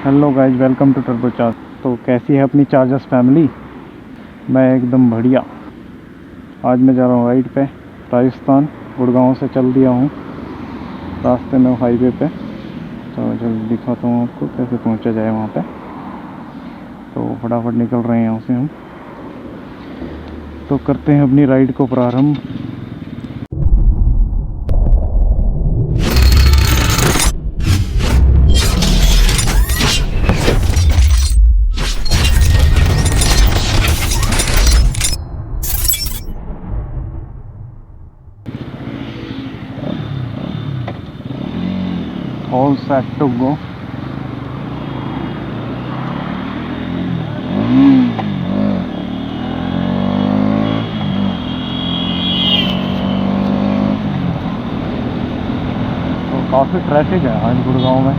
Hello guys, welcome to turbo charge. तो कैसी है अपनी चार्जर्स फैमिली? मैं एकदम बढ़िया। आज मैं जा रहा हूँ राइड पे राजस्थान। गुड़गांव से चल दिया हूँ, रास्ते में हाईवे पे। तो जल्दी दिखाता हूँ आपको कैसे पहुँचा जाए वहाँ पे। तो फटाफट निकल रहे हैं यहाँ से हम। तो करते हैं अपनी राइड को प्रारंभ। All set to go. तो काफ़ी ट्रैफिक है आज गुड़गांव में।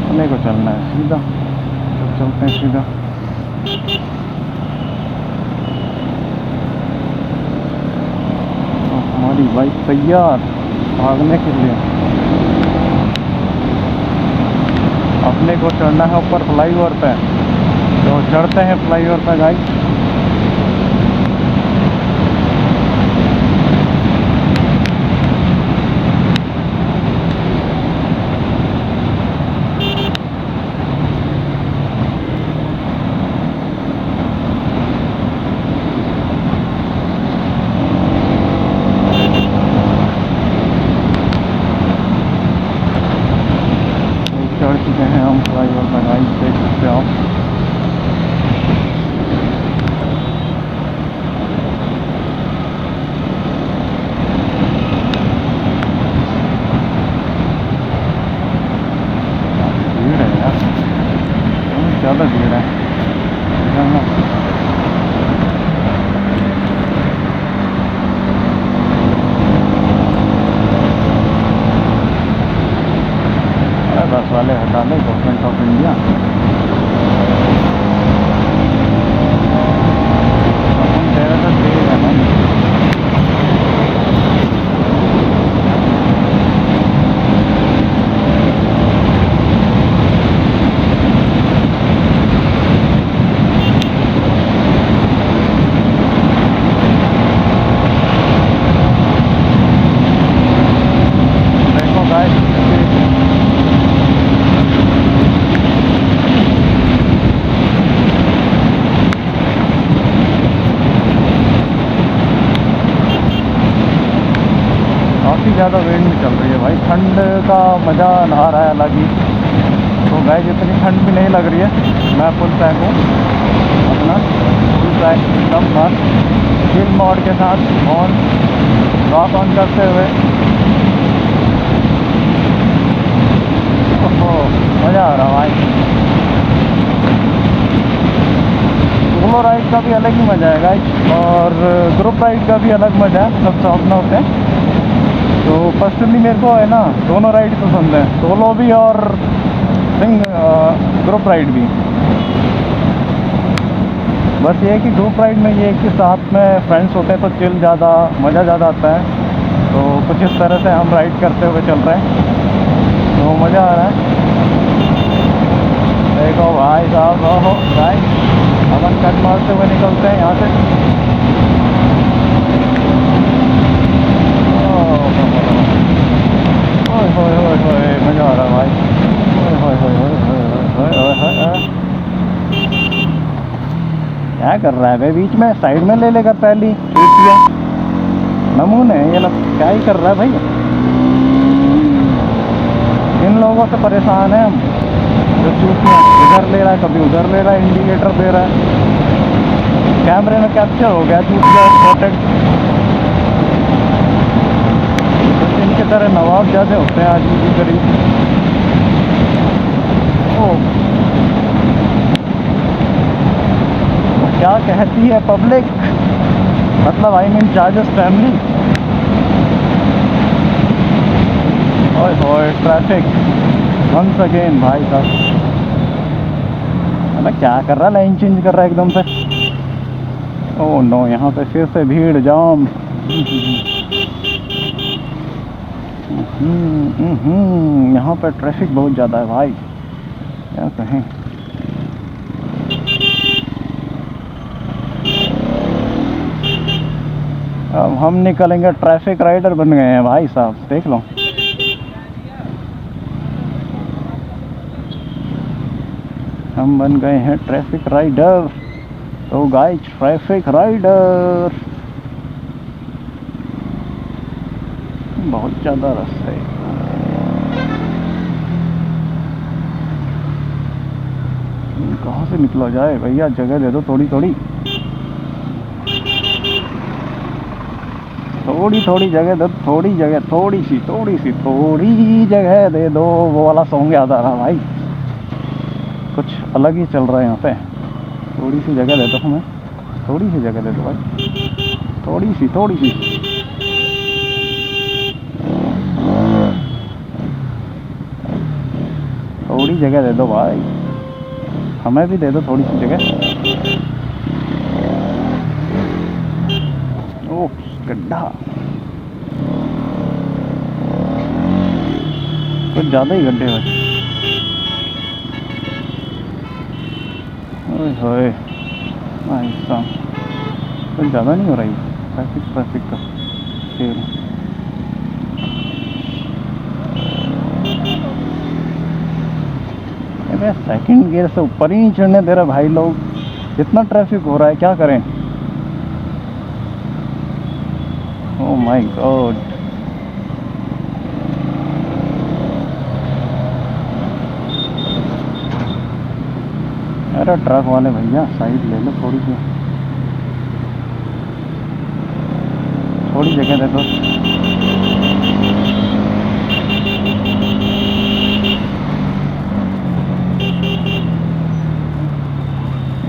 अपने को चलना है सीधा, तो चलते हैं सीधा। तो हमारी बाइक तैयार भागने के लिए। अपने को चढ़ना है ऊपर फ्लाईओवर पे, तो चढ़ते हैं फ्लाईओवर पे गाइस। चढ़ चुके हैं हम फ्लाईओवर पर गाइस, देख सकते हो आप। भीड़ है यार, बहुत ज़्यादा भीड़ है। बस वाले हटा लें, गवर्नमेंट ऑफ इंडिया। अपन तेरह तक तेज है ना। देखो गाइस, काफ़ी ज़्यादा विंड चल रही है भाई। ठंड का मज़ा नहा रहा है अलग ही। तो गाइस इतनी ठंड भी नहीं लग रही है। मैं फुल पैक हूँ, अपना फुल पैक एकदम मस्त चिल मोड के साथ ऑन रॉक ऑन करते हुए। ओहो, मज़ा आ रहा भाई। सोलो राइड का भी अलग ही मज़ा है गाइस, और ग्रुप राइड का भी अलग मज़ा है। सब साथ में होते हैं। तो पर्सनली मेरे को है ना दोनों राइड पसंद है, सोलो भी और ग्रुप राइड भी। बस ये है कि ग्रुप राइड में ये है कि साथ में फ्रेंड्स होते हैं तो चिल ज़्यादा मज़ा ज़्यादा आता है। तो कुछ इस तरह से हम राइड करते हुए चल रहे हैं, तो मज़ा आ रहा है। देखो भाई साहब, हो भाई अपन कट मारते हुए निकलते हैं यहाँ से। मज़ा आ रहा भाई। क्या कर रहा है भाई? बीच में साइड में ले लेकर पहली चूत गया नमूने। ये लोग क्या ही कर रहा है भाई? इन लोगों से परेशान है हम, जो चूतियाँ इधर ले रहा है कभी उधर ले रहा है, इंडिकेटर दे रहा है। कैमरे में कैप्चर हो गया, चूत गया स्पॉटेड। इनके तरह नवाब ज़्यादा होते हैं आदमी की करीब। क्या कहती है पब्लिक, मतलब आई मीन चार्जर्स फैमिली। ओए ट्रैफिक वंस अगेन भाई साहब। अरे क्या कर रहा है? लाइन चेंज कर रहा है एकदम से। ओह नो, यहाँ पे फिर से भीड़ जाम। यहाँ पर ट्रैफिक बहुत ज़्यादा है भाई, क्या कहें। अब हम निकलेंगे, ट्रैफिक राइडर बन गए हैं भाई साहब, देख लो। हम बन गए हैं ट्रैफिक राइडर। तो गाइस, ट्रैफिक राइडर बहुत ज़्यादा रास्ता है। कहाँ से निकला जाए भैया, जगह दे दो थोड़ी थोड़ी, थोड़ी थोड़ी जगह दो, थोड़ी जगह, थोड़ी सी थोड़ी जगह दे दो। वो वाला सॉन्ग याद आ रहा भाई, कुछ अलग ही चल रहा है यहाँ पे। थोड़ी सी जगह दे दो हमें, थोड़ी सी जगह दे दो भाई, थोड़ी सी थोड़ी जगह दे दो भाई, हमें भी दे दो थोड़ी सी जगह। ओह गड्ढा, कुछ ज़्यादा ही गड्ढे भाई। ओए होए भाई साहब, कुछ ज़्यादा नहीं हो रही ट्रैफिक का खेल। अरे सेकंड गियर से ऊपर ही नहीं चढ़ने दे रहे भाई लोग, इतना ट्रैफिक हो रहा है, क्या करें। ओह माय गॉड, अरे ट्रक वाले भैया साइड ले लो, थोड़ी जगह दे दो।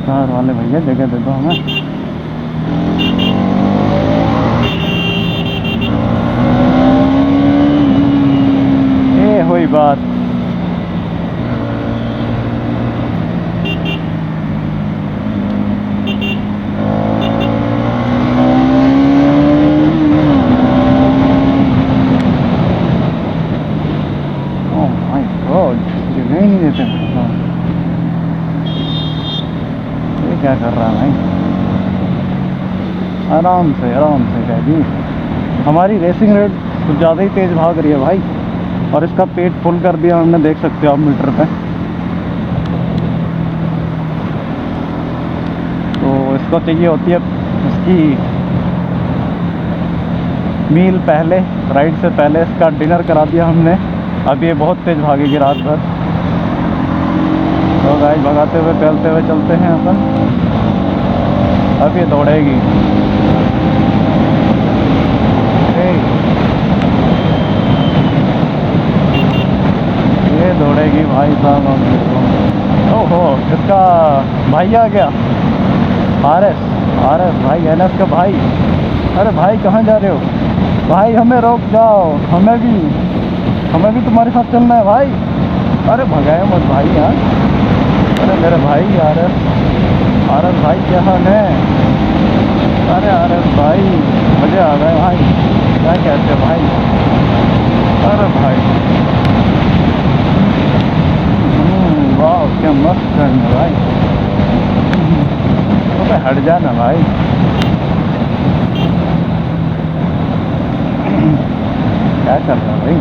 कार वाले भैया जगह दे दो हमें। ये हुई बात। ओह माय गॉड, जगह ही नहीं देते। क्या कर रहा है भाई, आराम से क्या जी। हमारी रेसिंग रेट कुछ ज़्यादा ही तेज़ भाग रही है भाई, और इसका पेट फुल कर दिया हमने, देख सकते हो आप मीटर पे। तो इसको चाहिए होती है इसकी मील पहले, राइड से पहले इसका डिनर करा दिया हमने। अब ये बहुत तेज़ भागेगी रात भर। तो गाइस, भगाते हुए चलते हुए चलते हैं अपन। अब ये दौड़ेगी, ये दौड़ेगी भाई साहब। ओहो, इसका भाई आ गया, आर एस भाई, NS का भाई। अरे भाई कहाँ जा रहे हो भाई, हमें रोक जाओ, हमें भी तुम्हारे साथ चलना है भाई। अरे भगाए मत भाई यार, अरे मेरे भाई आर एस भाई, क्या हाल है। अरे RS भाई, मज़े आ गए भाई, क्या कहते हैं भाई। अरे भाई वाह, क्या मस्त करना भाई। तो हट जाना भाई, क्या कर रहा भाई।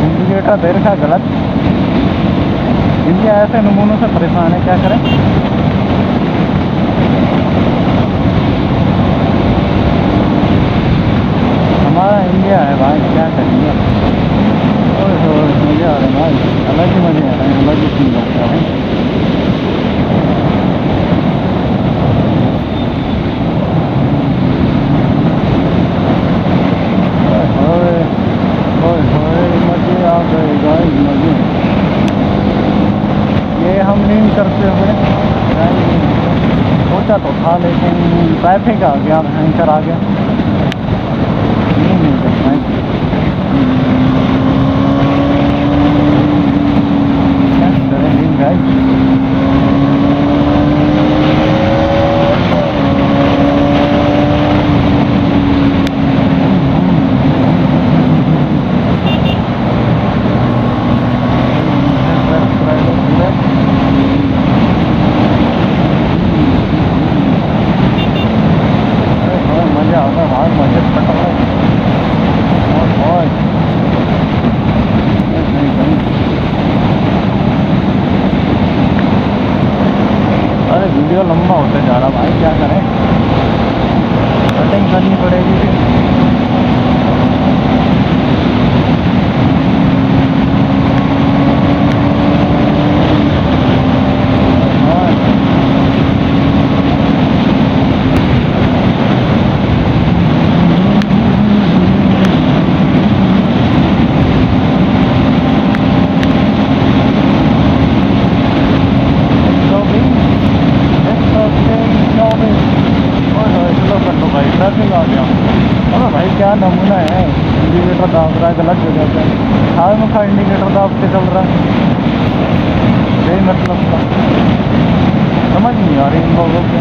इंडिकेटर दे रखा गलत। इंडिया ऐसे नमूनों से परेशान है, क्या करें। हमारा इंडिया है भाई, क्या करेंगे। ओह मज़े आ रहे हैं भाई, अलग ही मज़े आ रहे हैं, अलग ही फील आता है भाई। मज़े आ गए गाइस, मज़े। ये हम लीन करते हुए सोचा तो था, लेकिन ट्रैफिक आ गया, भयंकर आ गया, नहीं कर पाए। क्या करें गाइस। वीडियो लंबा होता जा रहा भाई, क्या करें, कटिंग करनी पड़ेगी फिर। ट्रैफिक आ गया। अरे भाई क्या नमूना है, इंडिकेटर दाब रहा है गलत जगह पे, हाथ में खा इंडिकेटर दाब के चल रहा है, यही मतलब था, समझ नहीं आ रही इन लोगों को।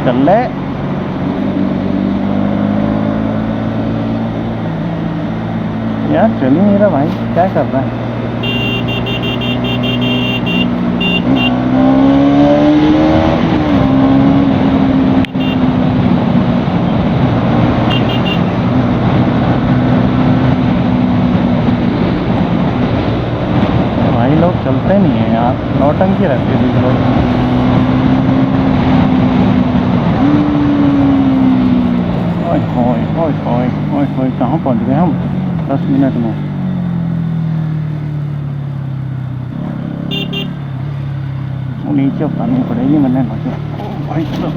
चल ले यार, चल ही नहीं रहा भाई, क्या कर रहा है। भाई लोग चलते नहीं है यार, नौटंकी रहती है लोग। ओए कहाँ पहुँच गए हम 10 मिनट में। नीचे उतारनी पड़ेगी मैंने लगे। भाई साहब,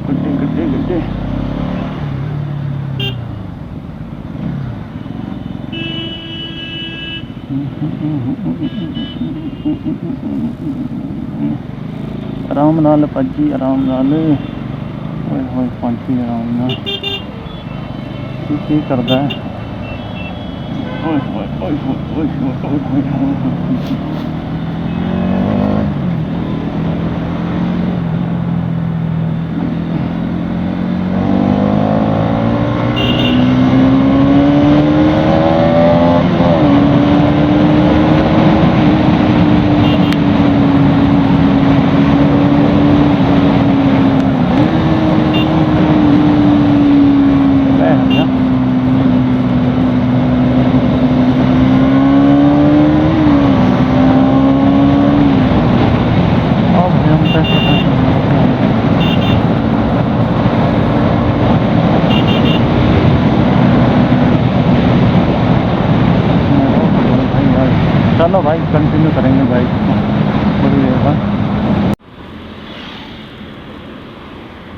गड्ढे गड्ढे गड्ढे। आराम नाल भज्जी, आराम नाल। ओए पंछी आराम नाल की करदा है। चलो भाई कंटिन्यू करेंगे बाइक को थोड़ी देर बाद।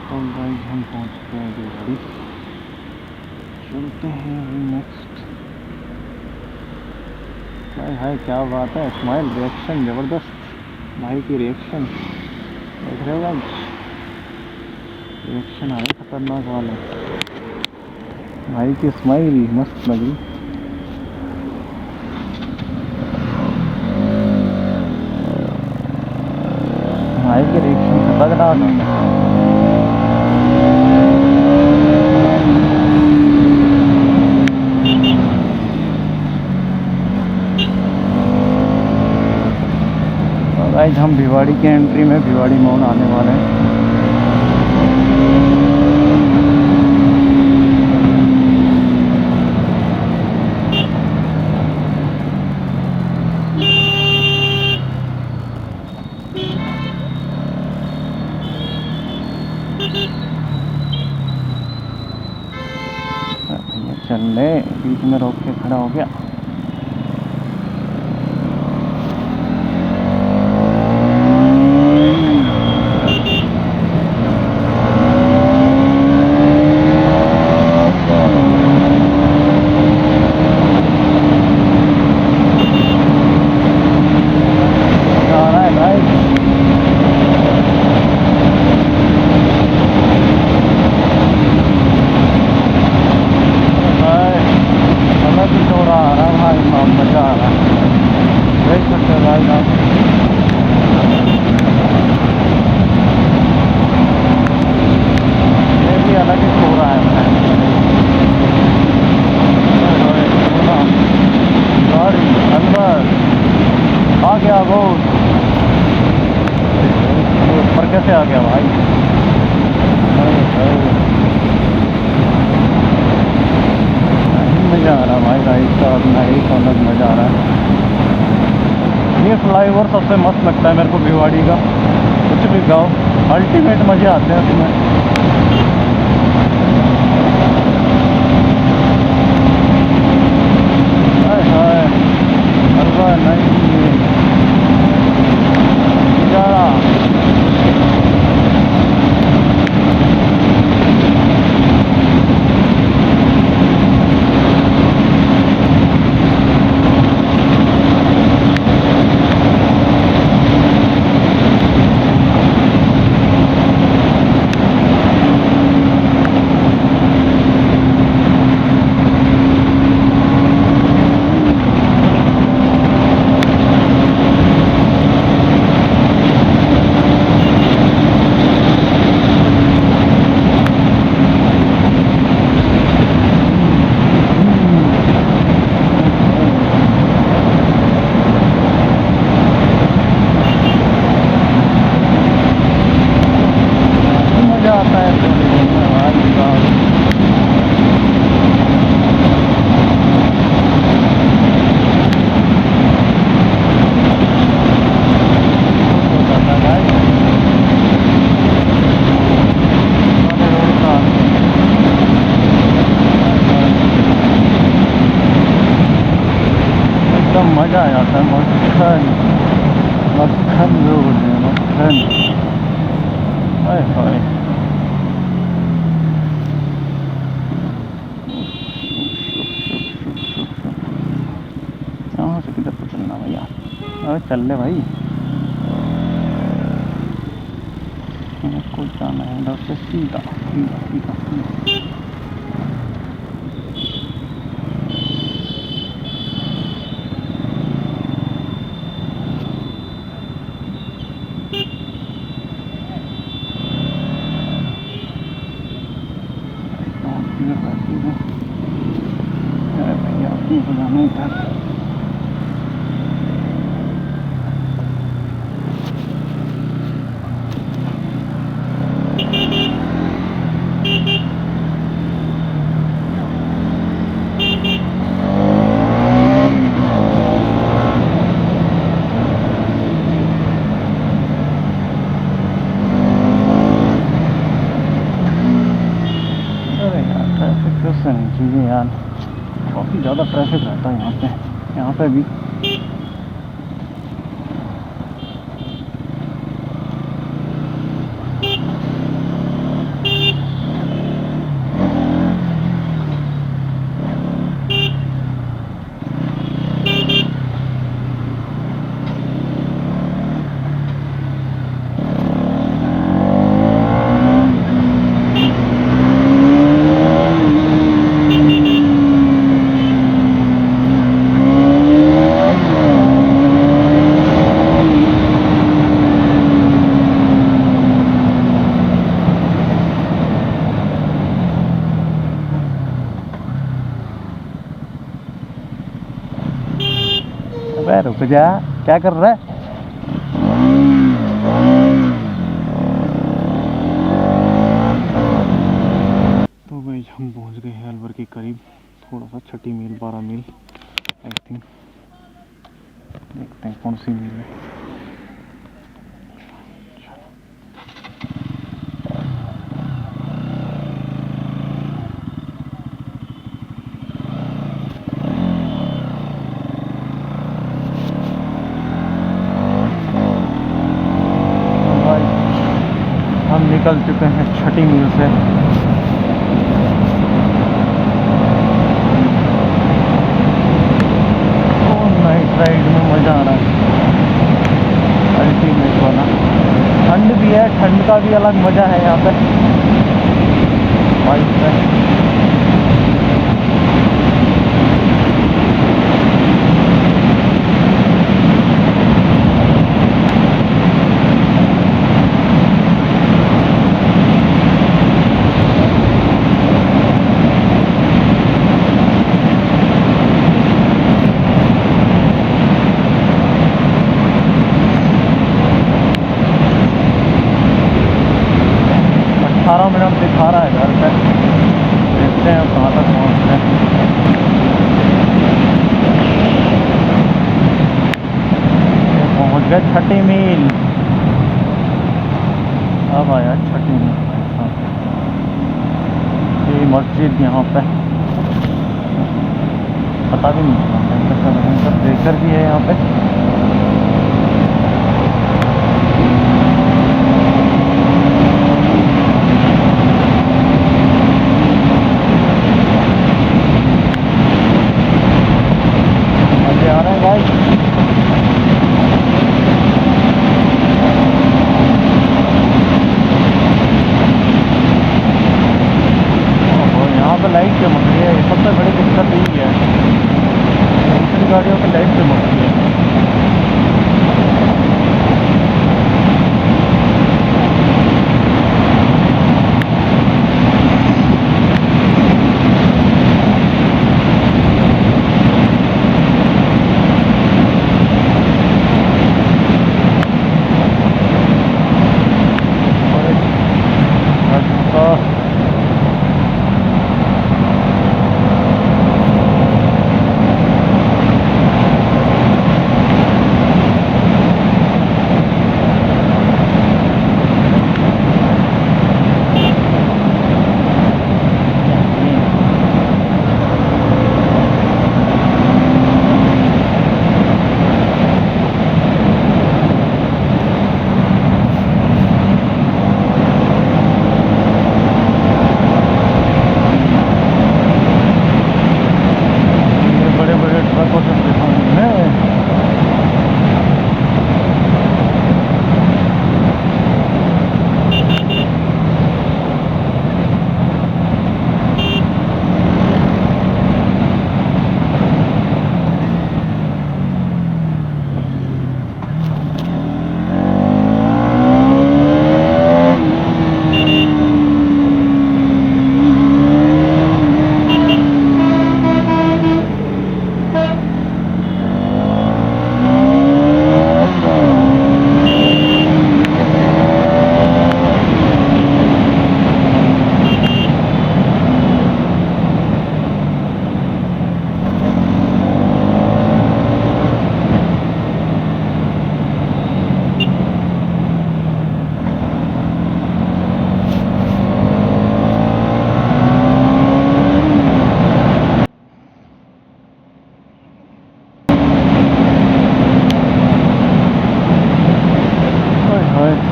तो भाई हम पहुंच गए हैं गाड़ी, चलते हैं अभी नेक्स्ट। भाई हाय क्या बात है, स्माइल रिएक्शन ज़बरदस्त, भाई की रिएक्शन देख रहे हो गाइस, रिएक्शन आ रहे खतरनाक वाले, भाई की स्माइल मस्त लग रही। भाई की रिएक्शन खतरनाक है। गाइस हम भिवाड़ी के एंट्री में भिवाड़ी मोड़ आने वाले हैं। चल ले, बीच में रोक के खड़ा हो गया। थोड़ा आ रहा मज़ा आ रहा भाई राइड का, अपना एक अलग मज़ा आ रहा है। ये फ्लाईओवर सबसे मस्त लगता है मेरे को भिवाड़ी का। कुछ भी गाओ, अल्टीमेट मज़े आते हैं उसमें। हाय हाय, हलवा नहीं नज़ारा। मज़ा आता है भाई साहब। एकदम मज़ा आ जाता है। मक्खन मक्खन रोड है, मक्खन। हाय हाय, यहाँ से किधर को चलना भैया? अरे चल ले भाई, को जाना है इधर से सीधा सीधा सीधा सीधा। अरे भैया अपनी को जाना है इधर। ट्रैफिक तो नहीं चाहिए यार, काफ़ी ज़्यादा ट्रैफिक रहता है यहाँ पे भी। अबे रुक जा, क्या कर रहा है? तो भाई हम पहुंच गए हैं अलवर के करीब, थोड़ा सा 6 मील 12 मील आई थिंक। देखते हैं कौन सी मील है। हम निकल चुके हैं 6 मील से। नाइट राइड में मज़ा आ रहा है, अल्टीमेट वाला। ठंड भी है, ठंड का भी अलग मज़ा है यहाँ पे बाइक पे। गए छठी मील। अब आया छठी मील भाई साहब। ये मस्जिद यहाँ पे पता भी नहीं चला, भयंकर ब्रेकर भी है यहाँ पे। मजे आ रहे हैं भाई। यहाँ पे लाइट चमक रही है, सबसे बड़ी दिक्कत यही है, दूसरी गाड़ियों की लाइट चमक रही है।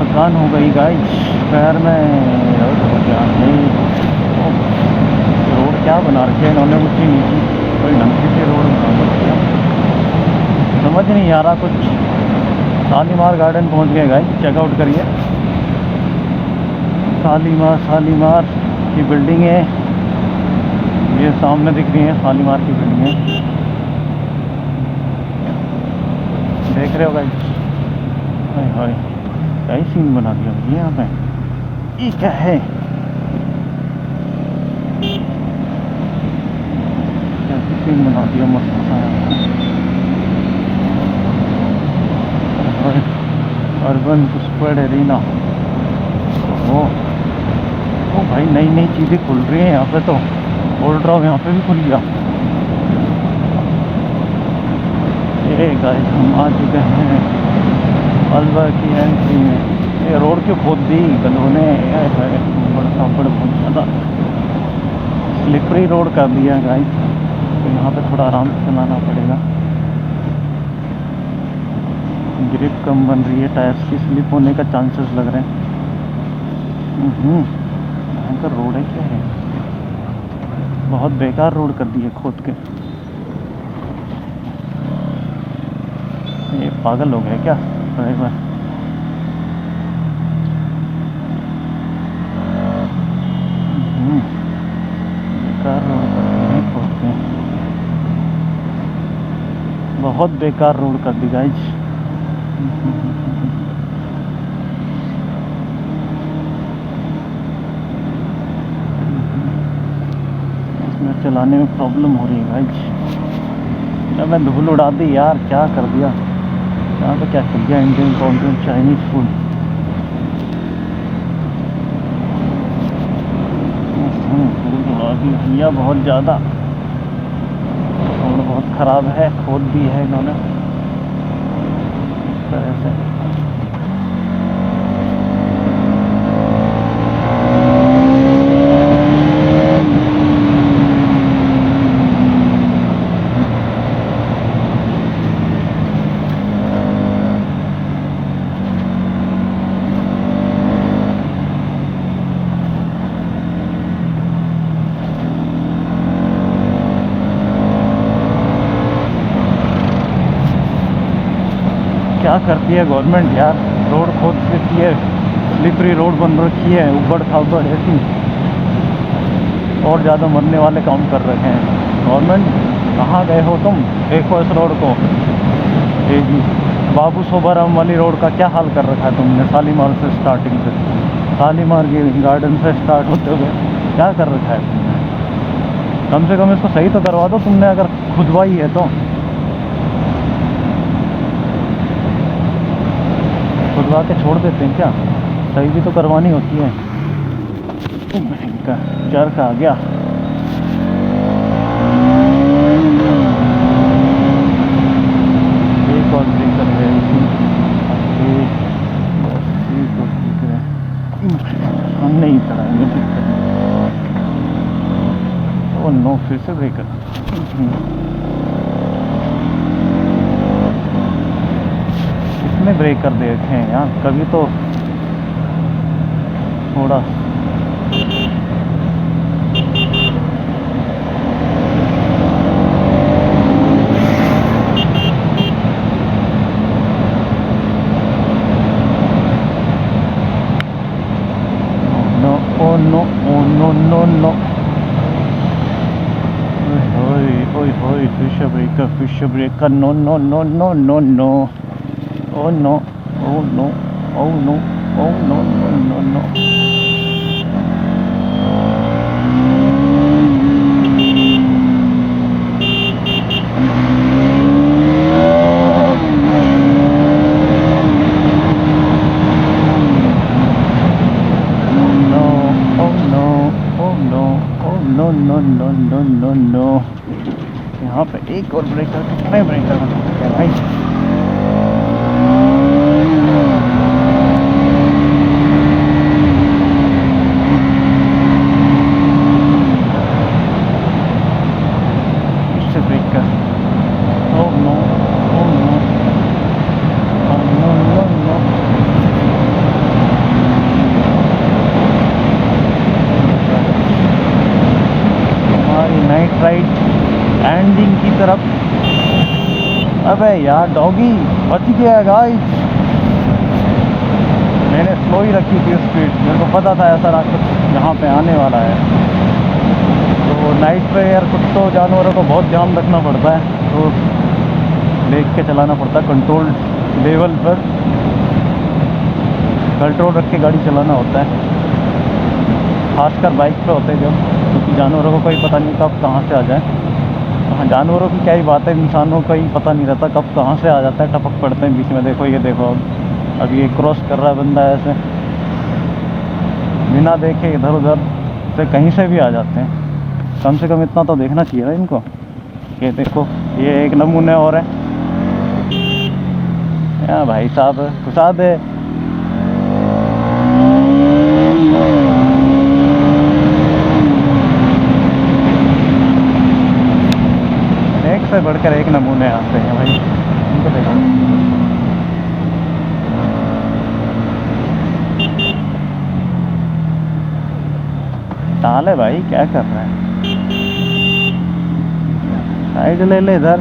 थकान हो गई गाइस, पैर में दर्द हो गया। नहीं रोड क्या बना रखी है इन्होंने, ऊँची नीची कोई ढंग से रोड बना रखी है, समझ नहीं आ रहा कुछ। शालीमार गार्डन पहुंच गए गाइस, चेकआउट करिए। शालीमार की बिल्डिंग है, ये सामने दिख रही है शालीमार की बिल्डिंग है, देख रहे हो गाइस। हाय हाय क्या ही सीन बना दिया भैया यहाँ पे, ये क्या है, कैसी सीन बना दिया मस्त सा। अर्बन स्क्वाड एरिना, ओ भाई नई नई चीज़ें खुल रही हैं यहाँ पे, तो ओल्ड ड्रॉप यहाँ पे भी खुल गया। ये गाइस हम आ चुके हैं अलवर की एंट्री में। ये रोड क्यों खोद दी गधों ने, बड़ा बहुत ज़्यादा स्लिपरी रोड कर दिया गाइस, तो यहाँ पे थोड़ा आराम से चलाना पड़ेगा। ग्रिप कम बन रही है, टायर्स की स्लिप होने का चांसेस लग रहे हैं। भयंकर रोड है, क्या है, बहुत बेकार रोड कर दी है खोद के। ये पागल हो गए क्या ड्राइवर। बेकार रोड कर दी खोद के, बहुत बेकार रोड कर दी गाइस। इसमें चलाने में प्रॉब्लम हो रही है गाइस। जब मैं धूल उड़ा दी यार, क्या कर दिया यहाँ पे, क्या कर दिया। इंडियन काउंटर चाइनीज फूड, धूल उड़ा दी भैया बहुत ज़्यादा, रोड बहुत ख़राब है, खोद दी है इन्होंने। तरह से। क्या करती है गवर्नमेंट यार, रोड खोद देती है, स्लिपरी रोड बन रखी है, उबड़ खाबड़ ऐसी, और ज़्यादा मरने वाले काम कर रखे हैं। गवर्नमेंट कहाँ गए हो तुम? देखो इस रोड को, ये जी बाबू सोबाराम वाली रोड का क्या हाल कर रखा है तुमने। शालीमार से स्टार्टिंग से, शालीमार के गार्डन से स्टार्ट होते हुए क्या कर रखा है तुमने? कम से कम इसको सही तो करवा दो तुमने, अगर खुदवाई है तो। खुदवा के छोड़ देते हैं क्या? सही भी तो करवानी होती है। चरख आ गया। एक और ब्रेकर है, हम नहीं चलाएंगे ब्रेकर। ओ नो, फिर से ब्रेकर। कितने ब्रेकर देखे हैं यार, कभी तो थोड़ा oh no, oh no, no, no. Oi, fish breaker, no, no, no, no, no, no. Oh no, oh no, oh no, oh no, no, no, no. No no no no no. यहाँ पे एक और breaker, कितने breaker बना सकते हैं भाई? इससे breaker, oh no, oh no, oh no no no. Night ride ending की तरफ। अबे यार डॉगी बच गया गाइस। मैंने स्लो ही रखी थी स्पीड, मेरे को पता था ऐसा रास्ता यहाँ पे आने वाला है। तो नाइट पे यार कुत्तों जानवरों को बहुत ध्यान रखना पड़ता है, तो देख के चलाना पड़ता है। कंट्रोल लेवल पर कंट्रोल रख के गाड़ी चलाना होता है, खासकर बाइक पे होते हैं जब, क्योंकि जानवरों को कोई पता नहीं कब कहाँ से आ जाए। हाँ, जानवरों की क्या ही बात है, इंसानों का ही पता नहीं रहता कब कहाँ से आ जाता है, टपक पड़ते हैं बीच में। देखो ये देखो, अब ये क्रॉस कर रहा है बंदा ऐसे, बिना देखे इधर उधर से कहीं से भी आ जाते हैं। कम से कम इतना तो देखना चाहिए ना इनको। ये देखो, ये एक नमूने और है। या भाई साहब घुसा दे। एक से बढ़कर एक नमूने आते हैं भाई, इनको देखो। टाले भाई, क्या कर रहा है? साइड ले ले इधर।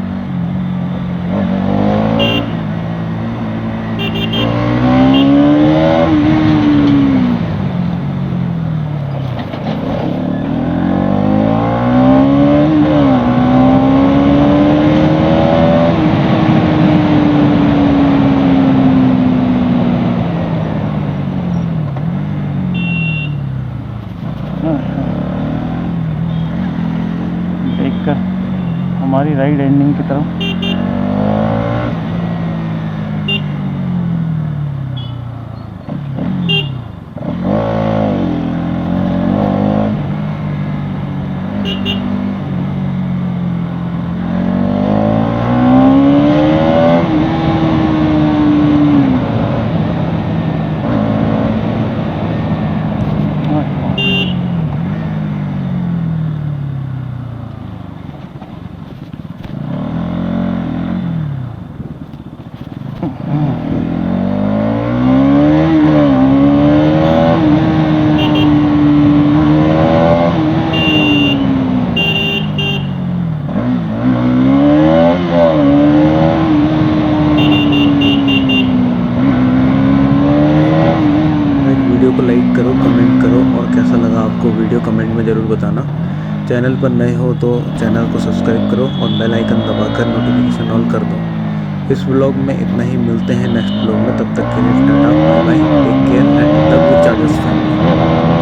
देखकर हमारी राइड एंडिंग की तरफ। चैनल पर नए हो तो चैनल को सब्सक्राइब करो और बेल आइकन दबाकर नोटिफिकेशन ऑल कर दो। इस व्लॉग में इतना ही, मिलते हैं नेक्स्ट व्लॉग में। तब तक के लिए tata bye bye, take care and love you chargers family.